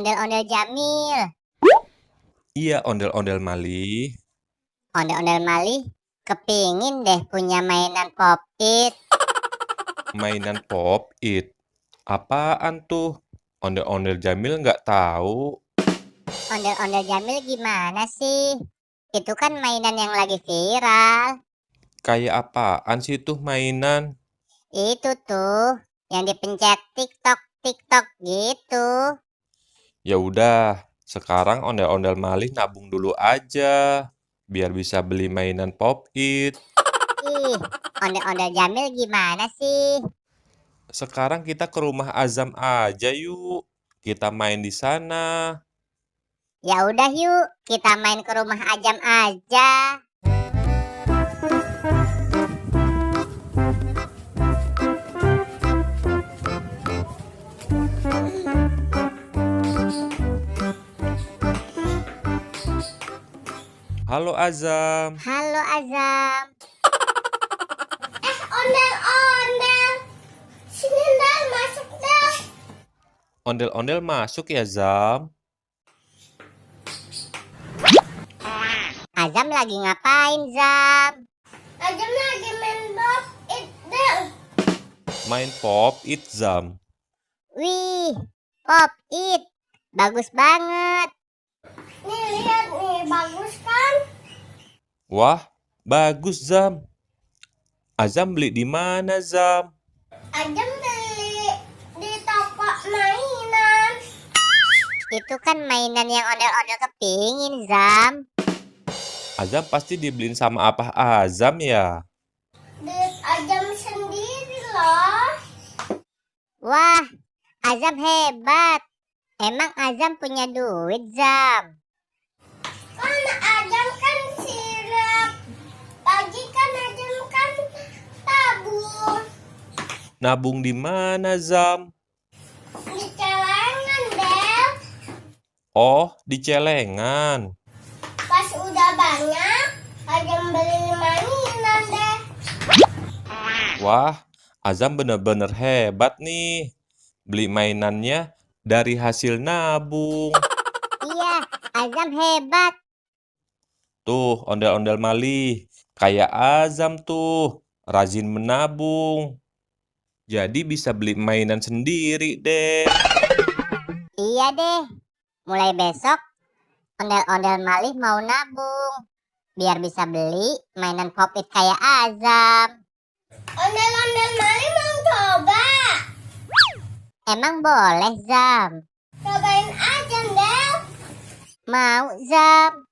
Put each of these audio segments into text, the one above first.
Ondel-ondel Jamil. Iya, ondel-ondel Mali. Ondel-ondel Mali kepingin deh punya mainan Pop-It. Mainan Pop-It. Apaan tuh? Ondel-ondel Jamil nggak tahu. Ondel-ondel Jamil gimana sih? Itu kan mainan yang lagi viral. Kayak apaan sih tuh mainan? Itu tuh yang dipencet TikTok gitu. Ya udah, sekarang ondel-ondel Mali nabung dulu aja, biar bisa beli mainan Pop-It. Ih, ondel-ondel Jamil gimana sih? Sekarang kita ke rumah Azam aja yuk. Kita main di sana. Ya udah yuk, kita main ke rumah Ajam aja. Halo Azam. Halo Azam. Ondel-ondel, sini Del, masuk Del. Ondel-ondel masuk ya, Zam? Azam lagi ngapain, Zam? Ajam lagi main Pop-It Del. Main Pop-It, Zam. Wih, Pop-It. Bagus banget. Nih lihat nih, bagus kan? Wah, bagus, Zam. Azam beli di mana, Zam? Ajam beli di toko mainan. Itu kan mainan yang ondel-ondel kepingin, Zam. Azam pasti dibeliin sama apa Azam ya? Duit Ajam sendiri loh. Wah, Azam hebat. Emang Azam punya duit, Zam? Kan Ajam kan sirap. Pagi kan Ajam kan tabung. Nabung di mana, Zam? Di celengan Del. Oh, di celengan. Pas udah banyak, Ajam beli mainan deh. Wah, Azam bener-bener hebat nih. Beli mainannya dari hasil nabung. Iya, Azam hebat. Tuh, ondel-ondel Mali. Kayak Azam tuh, rajin menabung. Jadi bisa beli mainan sendiri deh. Iya deh. Mulai besok, ondel-ondel Malih mau nabung. Biar bisa beli mainan Pop-It kayak Azam. Ondel-ondel Mali mau coba. Emang boleh, Zam? Cobain aja, Del. Mau, Zam?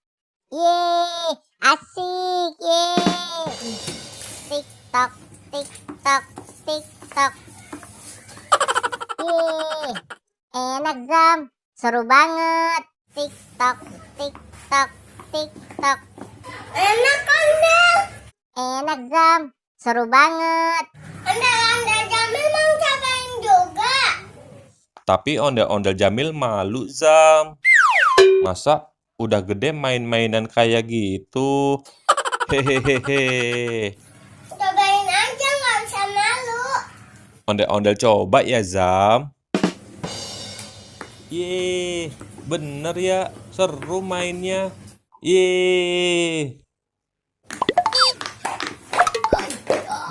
Yeay, asik, yeay. TikTok, TikTok, TikTok. Yeay, enak, Zam. Seru banget. TikTok, TikTok, TikTok. Enak kan, Del? Enak, Zam. Seru banget. Ondel-ondel Jamil mau cobain juga. Tapi ondel-ondel Jamil malu, Zam. Masa udah gede main-mainan kayak gitu? Hehehehe. Cobain aja, nggak usah malu. Ondel-ondel coba ya, Zam. Yeay, bener ya, seru mainnya. Yeay.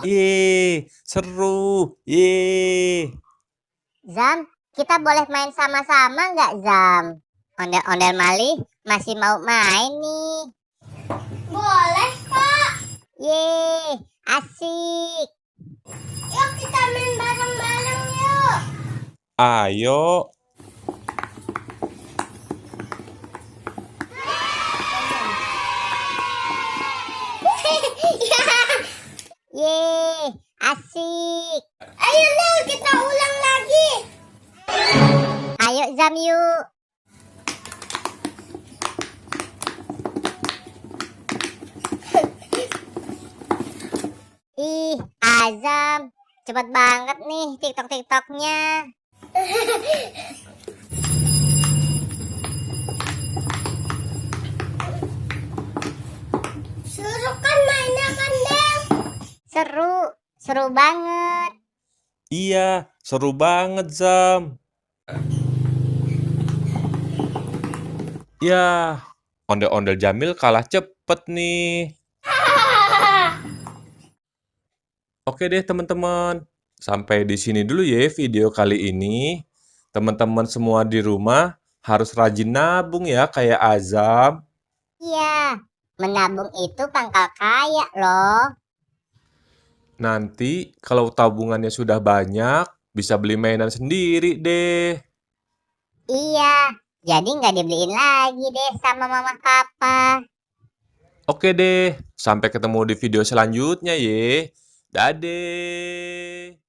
Yeay, seru. Yeay. Zam, kita boleh main sama-sama nggak, Zam? Ondel-ondel Malih masih mau main nih. Boleh, Kak. Yeay, asik. Yuk kita main bareng-bareng yuk. Ayo. Yeay, asik. Ayo, Del, kita ulang lagi. Ayo, Zam, yuk. Ih, Azam, cepet banget nih TikTok-TikToknya. Seru kan mainnya kan, Del? Seru, seru banget. Iya, seru banget, Zam. Ya, ondel-ondel Jamil kalah cepet nih. Oke deh teman-teman, sampai di sini dulu ya video kali ini. Teman-teman semua di rumah harus rajin nabung ya kayak Azam. Iya, menabung itu pangkal kaya loh. Nanti kalau tabungannya sudah banyak, bisa beli mainan sendiri deh. Iya, jadi nggak dibeliin lagi deh sama mama papa. Oke deh, sampai ketemu di video selanjutnya ye. Dadah.